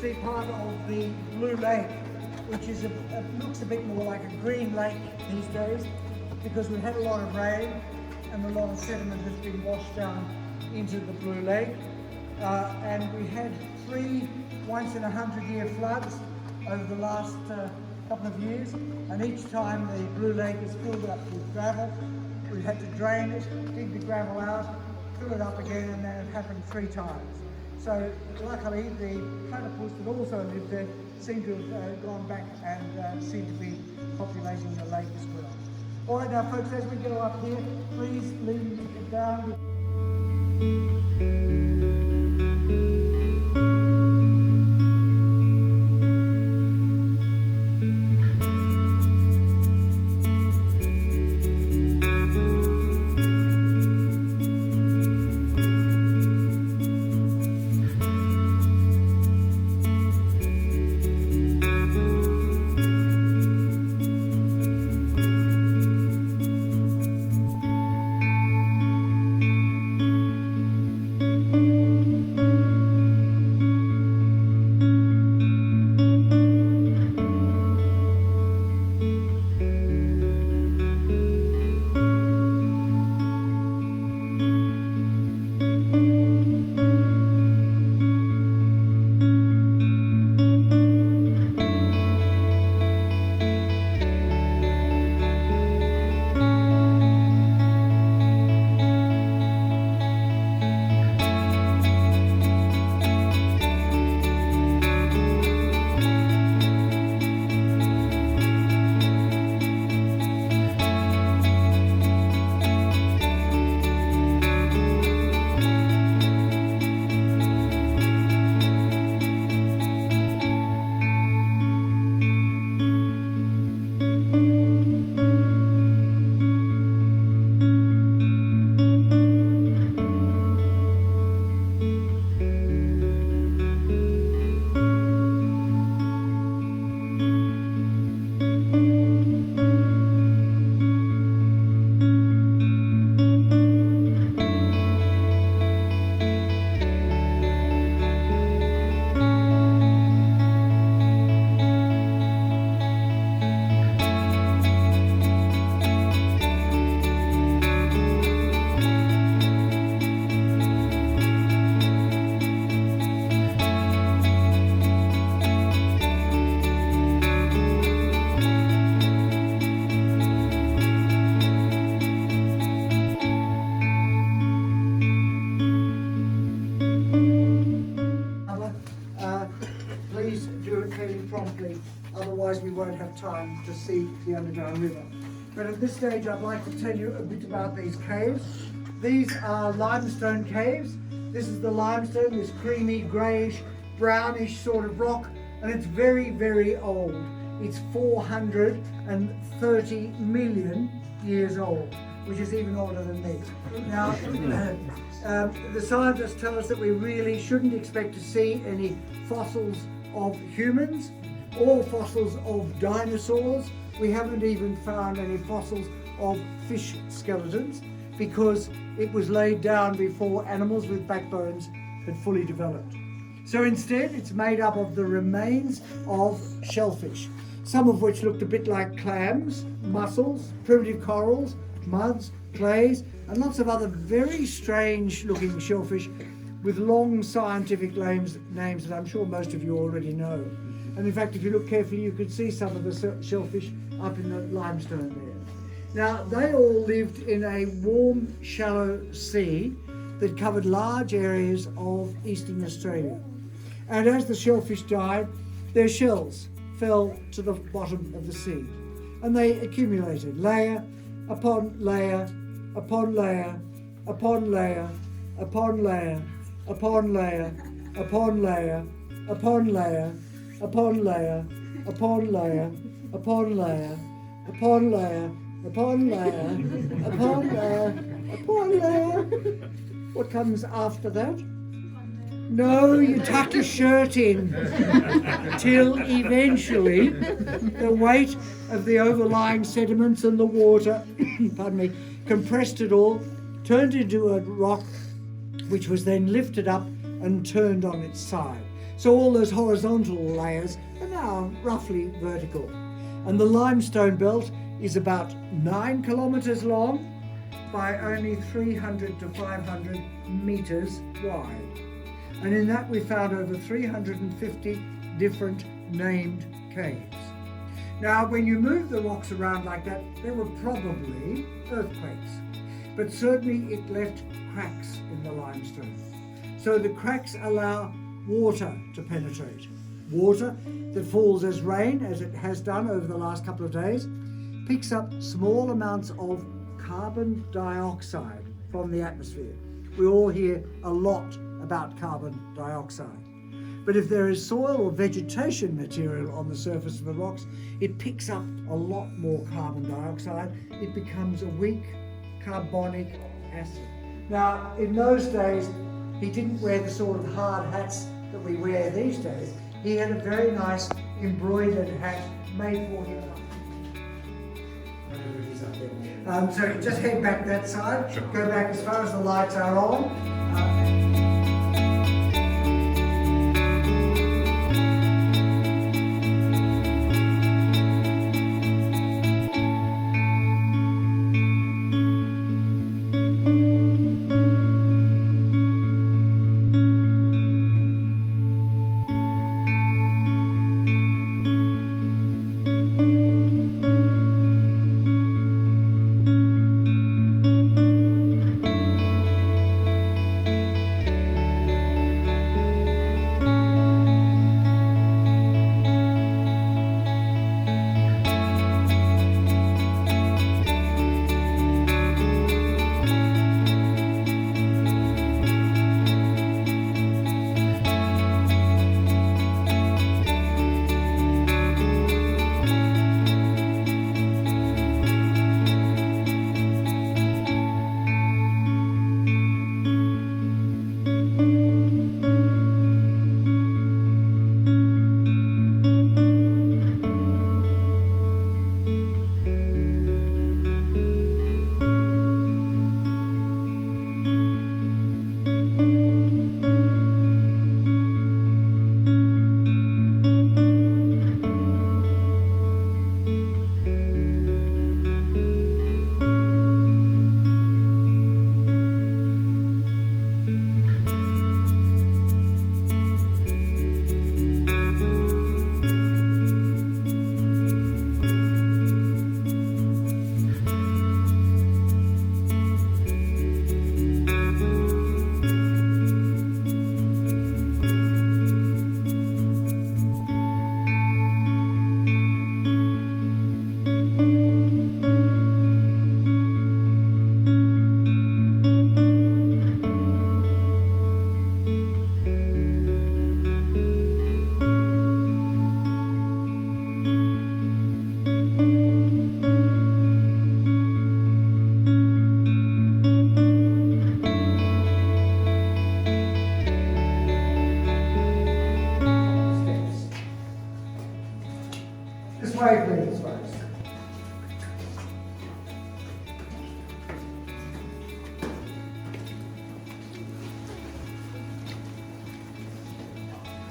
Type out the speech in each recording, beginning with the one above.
see part of the Blue Lake, which is looks a bit more like a green lake these days, because we've had a lot of rain and a lot of sediment has been washed down into the Blue Lake. And we had 3 once-in-a-100-year floods over the last couple of years, and each time the Blue Lake is filled up with gravel. We've had to drain it, dig the gravel out, fill it up again, and then it happened 3 times. So luckily the platypus that also lived there seem to have gone back and seem to be populating the lake as well. All right, now folks, as we go up here, please lean down. Please do it fairly promptly, otherwise we won't have time to see the underground river. But at this stage I'd like to tell you a bit about these caves. These are limestone caves. This is the limestone, this creamy, greyish, brownish sort of rock, and it's very, very old. It's 430 million years old, which is even older than me. Now, the scientists tell us that we really shouldn't expect to see any fossils of humans or fossils of dinosaurs. We haven't even found any fossils of fish skeletons because it was laid down before animals with backbones had fully developed. So instead, it's made up of the remains of shellfish, some of which looked a bit like clams, mussels, primitive corals, muds, clays, and lots of other very strange looking shellfish with long scientific names that I'm sure most of you already know. And in fact, if you look carefully, you could see some of the shellfish up in the limestone there. Now, they all lived in a warm, shallow sea that covered large areas of eastern Australia. And as the shellfish died, their shells fell to the bottom of the sea. And they accumulated layer upon layer, upon layer, upon layer, upon layer, upon layer, upon layer, upon layer, upon layer, upon layer, upon layer, upon layer, upon layer, upon layer, upon layer. What comes after that? No, you tuck your shirt in till eventually the weight of the overlying sediments and the water, pardon me, compressed it all, turned into a rock, which was then lifted up and turned on its side. So all those horizontal layers are now roughly vertical. And the limestone belt is about 9 kilometers long by only 300 to 500 meters wide. And in that we found over 350 different named caves. Now, when you move the rocks around like that, there were probably earthquakes, but certainly it left cracks in the limestone. So the cracks allow water to penetrate. Water that falls as rain, as it has done over the last couple of days, picks up small amounts of carbon dioxide from the atmosphere. We all hear a lot about carbon dioxide. But if there is soil or vegetation material on the surface of the rocks, it picks up a lot more carbon dioxide. It becomes a weak carbonic acid. Now, in those days, he didn't wear the sort of hard hats that we wear these days. He had a very nice embroidered hat made for him. Whatever it is up there. So just head back that side, sure. Go back as far as the lights are on.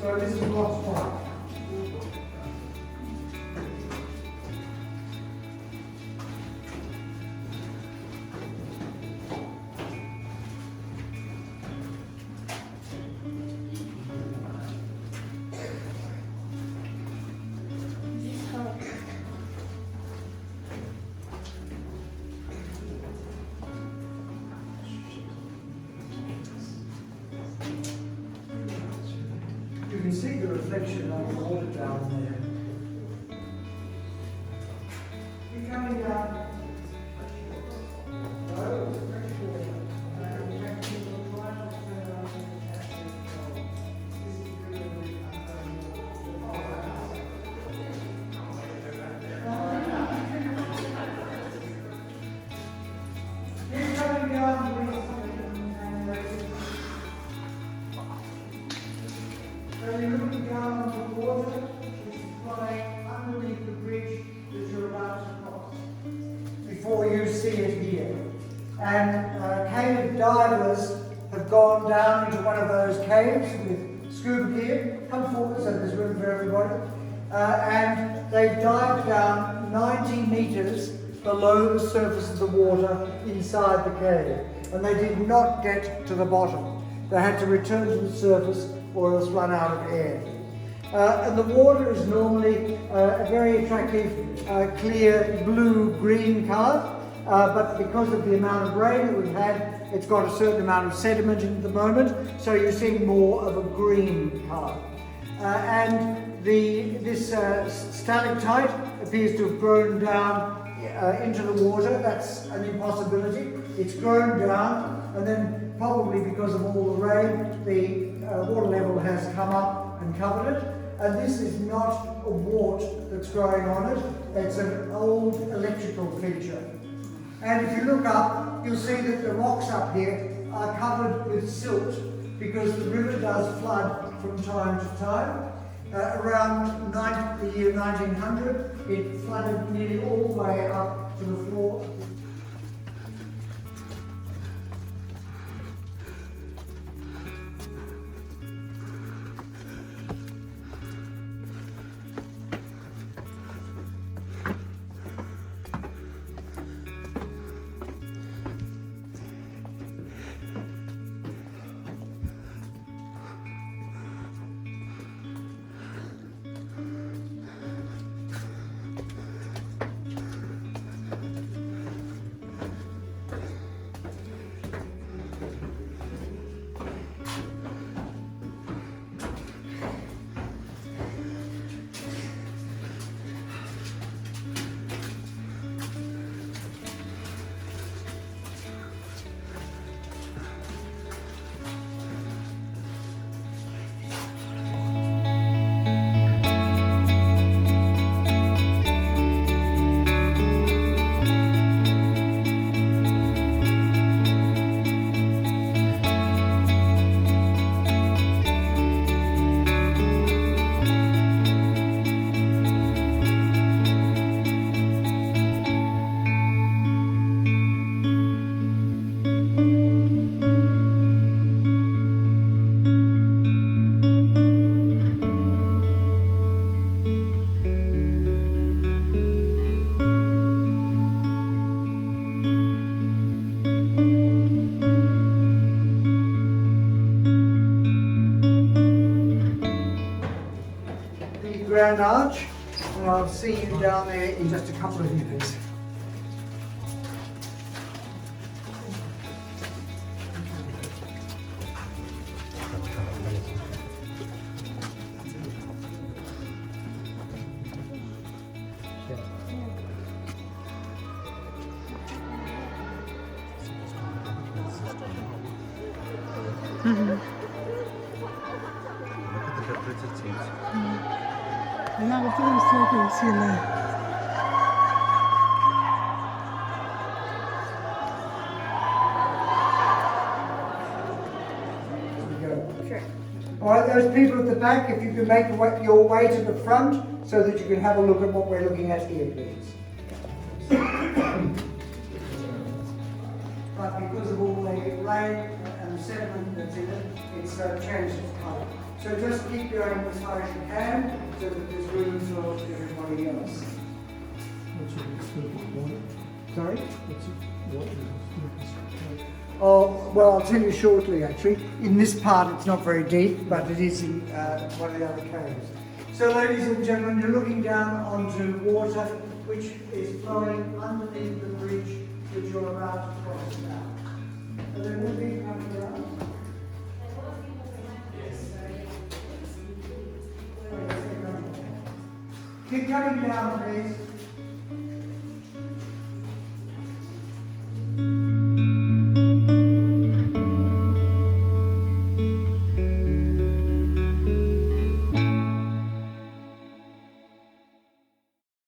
So this is God's part. You can see the reflection of the water down there. You're coming down. So you're looking down on the water, which is flowing underneath the bridge that you're about to cross, before you see it here. And cave divers have gone down into one of those caves with scuba gear. Come forward so there's room for everybody. And they dived down 90 meters below the surface of the water inside the cave. And they did not get to the bottom. They had to return to the surface or else run out of air. And the water is normally a very attractive, clear blue-green colour, but because of the amount of rain that we've had, it's got a certain amount of sediment in at the moment, so you're seeing more of a green colour. And this stalactite appears to have grown down into the water. That's an impossibility. It's grown down, and then probably because of all the rain, the water level has come up and covered it. And this is not a wart that's growing on it, it's an old electrical feature. And if you look up, you'll see that the rocks up here are covered with silt because the river does flood from time to time. Around the year 1900, it flooded nearly all the way up to the floor. Grand Arch, and I'll see you down there in just a couple of minutes. Là, cái xe thì xuyên này. Sure. All right, those people at the back, if you can make your way to the front so that you can have a look at what we're looking at here, please. But because of all the rain and the sediment that's in it, it's changed its colour. So just keep going as far as you can so that there's room for everybody else. Sorry? Oh, well, I'll tell you shortly actually. In this part it's not very deep, but it is in one of the other caves. So ladies and gentlemen, you're looking down onto water which is flowing underneath the bridge which you're about to cross now. Are there more people coming around? Keep coming down, please.